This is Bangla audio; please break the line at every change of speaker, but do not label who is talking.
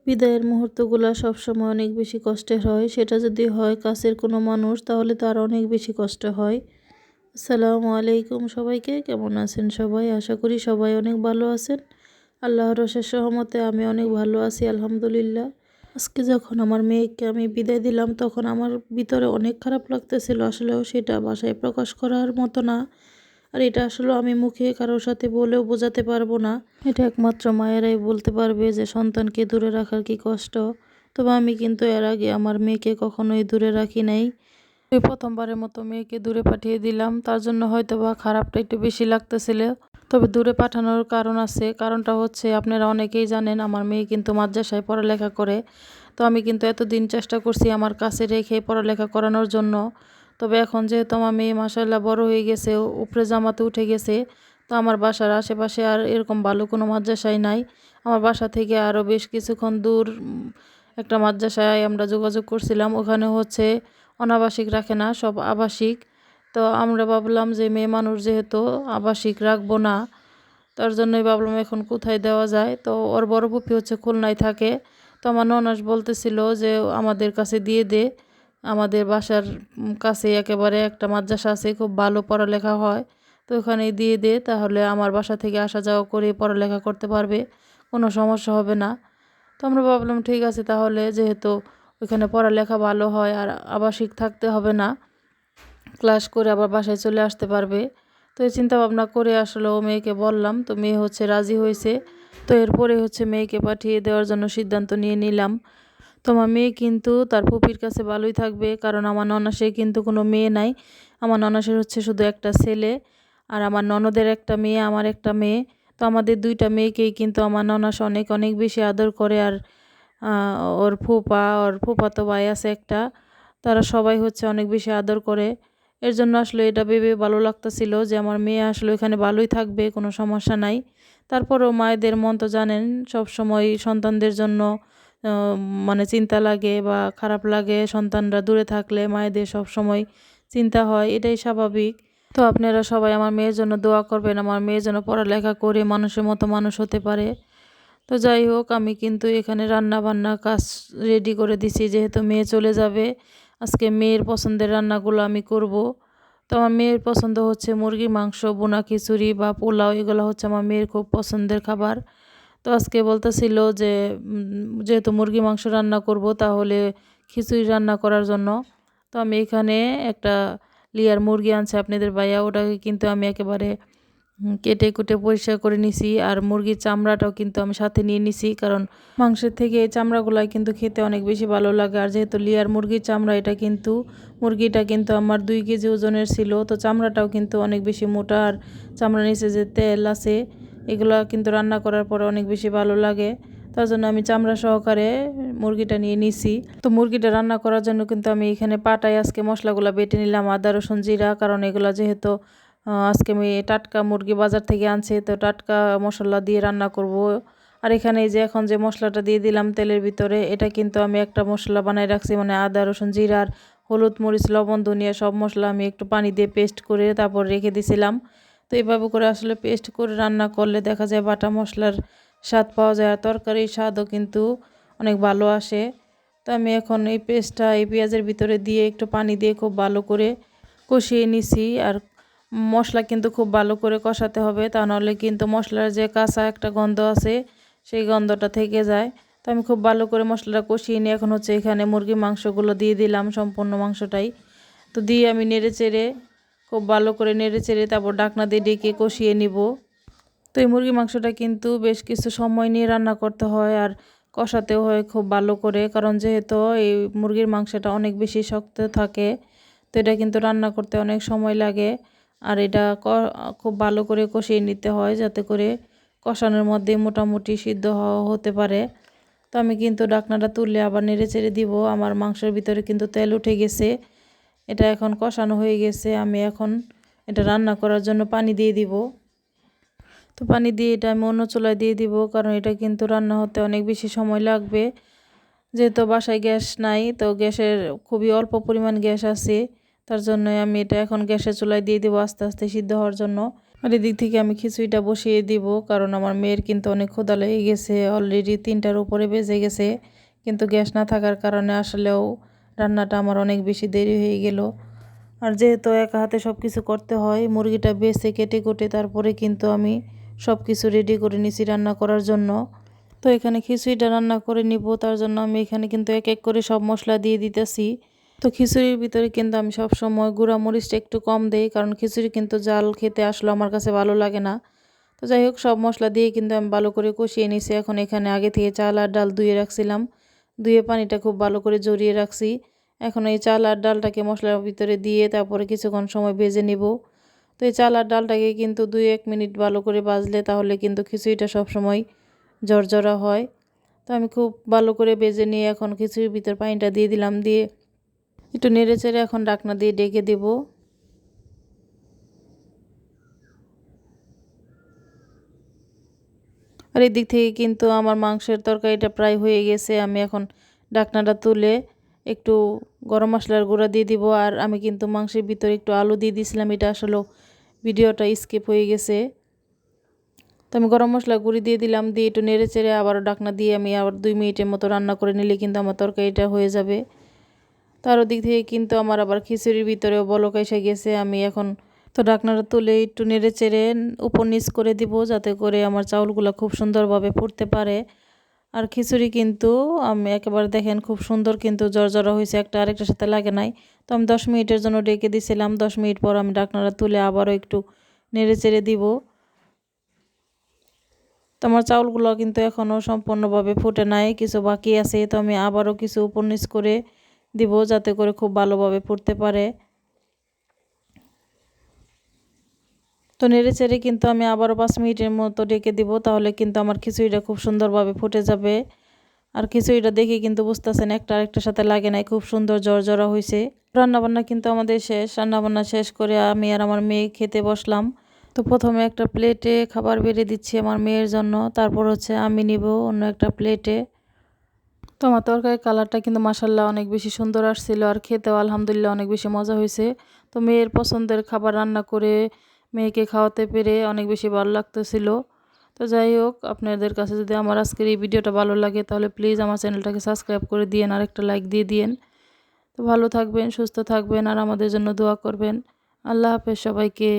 বিদায়ের মুহূর্তগুলো সবসময় অনেক বেশি কষ্টের হয়। সেটা যদি হয় কাছের কোনো মানুষ, তাহলে তো আর অনেক বেশি কষ্ট হয়। আসসালামু আলাইকুম সবাইকে, কেমন আছেন সবাই? আশা করি সবাই অনেক ভালো আছেন। আল্লাহর অশেষ রহমতে আমি অনেক ভালো আছি, আলহামদুলিল্লাহ। আজকে যখন আমার মেয়েকে আমি বিদায় দিলাম, তখন আমার ভিতরে অনেক খারাপ লাগতেছিল। আসলেও সেটা ভাষায় প্রকাশ করার মতো না। আর এটা আসলে আমি মুখে কারোর সাথে বলেও বোঝাতে পারবো না। এটা একমাত্র মায়েরাই বলতে পারবে যে সন্তানকে দূরে রাখার কি কষ্ট। তবে আমি কিন্তু এর আগে আমার মেয়েকে কখনোই দূরে রাখি নাই। এই প্রথমবারের মতো মেয়েকে দূরে পাঠিয়ে দিলাম, তার জন্য হয়তো বা খারাপটা একটু বেশি লাগতেছিল। তবে দূরে পাঠানোর কারণ আছে। কারণটা হচ্ছে, আপনারা অনেকেই জানেন আমার মেয়ে কিন্তু মাদ্রাসায় পড়ালেখা করে। তো আমি কিন্তু এতদিন চেষ্টা করছি আমার কাছে রেখে পড়ালেখা করানোর জন্য। তবে এখন যেহেতু আমার মেয়ে মাশাআল্লাহ বড় হয়ে গেছে, উপরে জামাতে উঠে গেছে, তো আমার বাসার আশেপাশে আর এরকম ভালো কোনো মাদ্রাসাই নাই। আমার বাসা থেকে আরও বেশ কিছুক্ষণ দূর একটা মাদ্রাসায় আমরা যোগাযোগ করছিলাম। ওখানে হচ্ছে অনাবাসিক রাখে না, সব আবাসিক। তো আমরা ভাবলাম যে মেয়ে মানুষ যেহেতু আবাসিক রাখবো না, তার জন্যই ভাবলাম এখন কোথায় দেওয়া যায়। তো ওর বড় ফুপি হচ্ছে খুলনায় থাকে। তো আমার ননাস বলতেছিল যে আমাদের কাছে দিয়ে দে, আমাদের বাসার কাছে একেবারে একটা মাদ্রাসা আছে, খুব ভালো পড়ালেখা হয়। তো ওখানে দিয়ে দে, তাহলে আমার বাসা থেকে আসা যাওয়া করে পড়ালেখা করতে পারবে, কোনো সমস্যা হবে না। তো আমরা ভাবলাম ঠিক আছে, তাহলে যেহেতু ওইখানে পড়ালেখা ভালো হয় আর আবাসিক থাকতে হবে না, ক্লাস করে আবার বাসায় চলে আসতে পারবে। তো এই চিন্তা ভাবনা করে আসলে ও মেয়েকে বললাম, তো মেয়ে হচ্ছে রাজি হয়েছে। তো এরপরে হচ্ছে মেয়েকে পাঠিয়ে দেওয়ার জন্য সিদ্ধান্ত নিয়ে নিলাম। তো আমার মেয়ে কিন্তু তার ফুপির কাছে ভালোই থাকবে, কারণ আমার ননাসের কিন্তু কোনো মেয়ে নাই। আমার ননাসের হচ্ছে শুধু একটা ছেলে, আর আমার ননদের একটা মেয়ে, আমার একটা মেয়ে। তো আমাদের দুইটা মেয়েকেই কিন্তু আমার ননাস অনেক অনেক বেশি আদর করে। আর ওর ফুফাতো ভাই আছে একটা, তারা সবাই হচ্ছে অনেক বেশি আদর করে। এর জন্য আসলে এটা ভেবে ভালো লাগতেছিল যে আমার মেয়ে আসলে এখানে ভালোই থাকবে, কোনো সমস্যা নাই। তারপরেও মায়েদের মন তো জানেন, সব সময় সন্তানদের জন্য মানে চিন্তা লাগে বা খারাপ লাগে। সন্তানরা দূরে থাকলে মায়েদের সব সময় চিন্তা হয়, এটাই স্বাভাবিক। তো আপনারা সবাই আমার মেয়ের জন্য দোয়া করবেন, আমার মেয়ের জন্য পড়ালেখা করে মানুষের মতো মানুষ হতে পারে। তো যাই হোক, আমি কিন্তু এখানে রান্না বান্না কাজ রেডি করে দিছি, যেহেতু মেয়ে চলে যাবে। আজকে মেয়ের পছন্দের রান্নাগুলো আমি করব। তো আমার মেয়ের পছন্দ হচ্ছে মুরগির মাংস, বোনা খিচুড়ি বা পোলাও, এগুলো হচ্ছে আমার মেয়ের খুব পছন্দের খাবার। তো আজকে বলতেছিল যে যেহেতু মুরগি মাংস রান্না করব, তাহলে খিচুড়ি রান্না করার জন্য। তো আমি এখানে একটা লিয়ার মুরগি আনছে আপনাদের ভাইয়া, ওটাকে কিন্তু আমি একেবারে কেটে কুটে পরিষ্কার করে নিছি। আর মুরগির চামড়াটাও কিন্তু আমি সাথে নিয়ে নিছি, কারণ মাংসের থেকে এই চামড়াগুলাই কিন্তু খেতে অনেক বেশি ভালো লাগে। আর যেহেতু লিয়ার মুরগির চামড়া, এটা কিন্তু মুরগিটা কিন্তু আমার 2 কেজি ওজনের ছিল। তো চামড়াটাও কিন্তু অনেক বেশি মোটা, আর চামড়ার নিচে যে তেল আছে, এগুলো কিন্তু রান্না করার পরে অনেক বেশি ভালো লাগে। তার জন্য আমি চামড়া সহকারে মুরগিটা নিয়ে নিছি। তো মুরগিটা রান্না করার জন্য কিন্তু আমি এখানে পাটায় আজকে মশলাগুলো বেটে নিলাম, আদা রসুন জিরা, কারণ এগুলো যেহেতু আজকে আমি টাটকা মুরগি বাজার থেকে আনছি, তো টাটকা মশলা দিয়ে রান্না করব। আর এখানে এই যে এখন যে মশলাটা দিয়ে দিলাম তেলের ভিতরে, এটা কিন্তু আমি একটা মশলা বানাই রাখছি, মানে আদা রসুন জিরার হলুদ মরিচ লবণ ধনিয়া সব মশলা আমি একটু পানি দিয়ে পেস্ট করে তারপর রেখে দিছিলাম। তো এইভাবে করে আসলে পেস্ট করে রান্না করলে দেখা যায় বাটা মশলার স্বাদ পাওয়া যায়, আর তরকারির স্বাদও কিন্তু অনেক ভালো আসে। তো আমি এখন এই পেস্টটা এই পেঁয়াজের ভিতরে দিয়ে একটু পানি দিয়ে খুব ভালো করে কষিয়ে নিছি। আর মশলা কিন্তু খুব ভালো করে কষাতে হবে, তা নাহলে কিন্তু মশলার যে কাঁচা একটা গন্ধ আছে, সেই গন্ধটা থেকে যায়। তো আমি খুব ভালো করে মশলাটা কষিয়ে নিয়ে এখন হচ্ছে এখানে মুরগির মাংসগুলো দিয়ে দিলাম, সম্পূর্ণ মাংসটাই। তো দিয়ে আমি নেড়ে চেড়ে খুব ভালো করে নেড়ে চেড়ে তারপর ঢাকনা দিয়ে ডেকে কষিয়ে নিব। তো এই মুরগির মাংসটা কিন্তু বেশ কিছু সময় নিয়ে রান্না করতে হয়, আর কষাতেও হয় খুব ভালো করে, কারণ যেহেতু এই মুরগির মাংসটা অনেক বেশি শক্ত থাকে। তো এটা কিন্তু রান্না করতে অনেক সময় লাগে। আর এটা খুব ভালো করে কষিয়ে নিতে হয়, যাতে করে কষানোর মধ্যে মোটামুটি সিদ্ধ হতে পারে। তো আমি কিন্তু ঢাকনাটা তুললে আবার নেড়ে চেড়ে দিব। আমার মাংসের ভিতরে কিন্তু তেল উঠে গেছে, এটা এখন কষানো হয়ে গেছে। আমি এখন এটা রান্না করার জন্য পানি দিয়ে দিব। তো পানি দিয়ে এটা আমি অন্য চুলায় দিয়ে দিব, কারণ এটা কিন্তু রান্না হতে অনেক বেশি সময় লাগবে। যেহেতু বাসায় গ্যাস নাই, তো গ্যাসের খুবই অল্প পরিমাণ গ্যাস আছে, তার জন্য আমি এটা এখন গ্যাসের চুলায় দিয়ে দিব আস্তে আস্তে সিদ্ধ হওয়ার জন্য। আর এদিক থেকে আমি খিচুড়িটা বসিয়ে দিব, কারণ আমার মেয়ের কিন্তু অনেক ক্ষুধা লেগে গেছে, অলরেডি 3টার উপরে বেজে গেছে, কিন্তু গ্যাস না থাকার কারণে আসলেও রান্নাটা আমার অনেক বেশি দেরি হয়ে গেল। আর যেহেতু একা হাতে সব কিছু করতে হয়, মুরগিটা বেছে কেটে কুটে তারপরে কিন্তু আমি সব কিছু রেডি করে নিছি রান্না করার জন্য। তো এখানে খিচুড়িটা রান্না করে নিব, তার জন্য আমি এখানে কিন্তু এক এক করে সব মশলা দিয়ে দিতেছি। তো খিচুড়ির ভিতরে কিন্তু আমি সব সময় গুঁড়া মরিচটা একটু কম দেই, কারণ খিচুড়ি কিন্তু জাল খেতে আসলে আমার কাছে ভালো লাগে না। তো যাই হোক, সব মশলা দিয়ে কিন্তু আমি ভালো করে কষিয়ে নিছি। এখন এখানে আগে থেকে চাল আর ডাল ধুয়ে রাখছিলাম, ধুয়ে পানিটা খুব ভালো করে জড়িয়ে রাখছি। এখন এই চাল আর ডালটাকে মশলার ভিতরে দিয়ে তারপরে কিছুক্ষণ সময় ভেজে নিব। তো এই চাল আর ডালটাকে কিন্তু 2-1 মিনিট ভালো করে ভাজলে তাহলে কিন্তু খিচুড়িটা সবসময় ঝরঝরা হয়। তো আমি খুব ভালো করে ভেজে নিয়ে এখন খিচুড়ির ভিতর পানিটা দিয়ে দিলাম, দিয়ে একটু নেড়ে চেড়ে এখন ঢাকনা দিয়ে ঢেকে দেব। আর এদিক থেকে কিন্তু আমার মাংসের তরকারিটা প্রায় হয়ে গেছে। আমি এখন ঢাকনাটা তুলে একটু গরম মশলার গুঁড়া দিয়ে দিব। আর আমি কিন্তু মাংসের ভিতরে একটু আলু দিয়ে দিয়েছিলাম, এটা আসলে ভিডিওটা স্কিপ হয়ে গেছে। তো আমি গরম মশলা গুঁড়ি দিয়ে দিলাম, দিয়ে একটু নেড়ে চেড়ে আবারও ঢাকনা দিয়ে আমি আবার 2 মিনিটের মতো রান্না করে নিলে কিন্তু আমার তরকারিটা হয়ে যাবে। তার ওদিক থেকে কিন্তু আমার আবার খিচুড়ির ভিতরেও বলক এসে গেছে। আমি এখন তো ঢাকনাটা তুলে একটু নেড়ে চেড়ে উপর নিচ করে দিব, যাতে করে আমার চাউলগুলো খুব সুন্দরভাবে ফুটতে পারে। আর খিচুড়ি কিন্তু আমি একেবারে দেখেন খুব সুন্দর কিন্তু জর্জরা হয়েছে, একটা আরেকটার সাথে লাগে নাই। তো আমি 10 মিনিটের জন্য ডেকে দিয়েছিলাম, 10 মিনিট পর আমি ঢাকনাটা তুলে আবারও একটু নেড়ে চেড়ে দিব। তো আমার চাউলগুলো কিন্তু এখনও সম্পূর্ণভাবে ফুটে নাই, কিছু বাকি আছে। তো আমি আবারও কিছু উপর নিচ করে দিব, যাতে করে খুব ভালোভাবে ফুটতে পারে। তো নেড়ে চেড়ে কিন্তু আমি আবারও 5 মিনিটের মতো ডেকে দিব, তাহলে কিন্তু আমার খিচুড়িটা খুব সুন্দরভাবে ফুটে যাবে। আর খিচুড়িটা দেখে কিন্তু বুঝতেছেন একটা আরেকটার সাথে লাগে নাই, খুব সুন্দর জর্জরা হয়েছে। রান্নাবান্না কিন্তু আমাদের শেষ, রান্নাবান্না শেষ করে আমি আর আমার মেয়ে খেতে বসলাম। তো প্রথমে একটা প্লেটে খাবার বেড়ে দিচ্ছি আমার মেয়ের জন্য, তারপর হচ্ছে আমি নিব অন্য একটা প্লেটে। তো আমার তরকারির কালারটা কিন্তু মাশাল্লাহ অনেক বেশি সুন্দর আসছিল, আর খেতেও আলহামদুলিল্লাহ অনেক বেশি মজা হয়েছে। তো মেয়ের পছন্দের খাবার রান্না করে মেয়েকে খাওয়াতে পেরে অনেক বেশি ভালো লাগতেছিল। তো যাই হোক, আপনাদের কাছে যদি আমার আজকের এই ভিডিওটা ভালো লাগে তাহলে প্লিজ আমার চ্যানেলটাকে সাবস্ক্রাইব করে দিয়েন আর একটা লাইক দিয়ে দিয়েন। তো ভালো থাকবেন, সুস্থ থাকবেন, আর আমাদের জন্য দোয়া করবেন। আল্লাহ হাফেজ সবাইকে।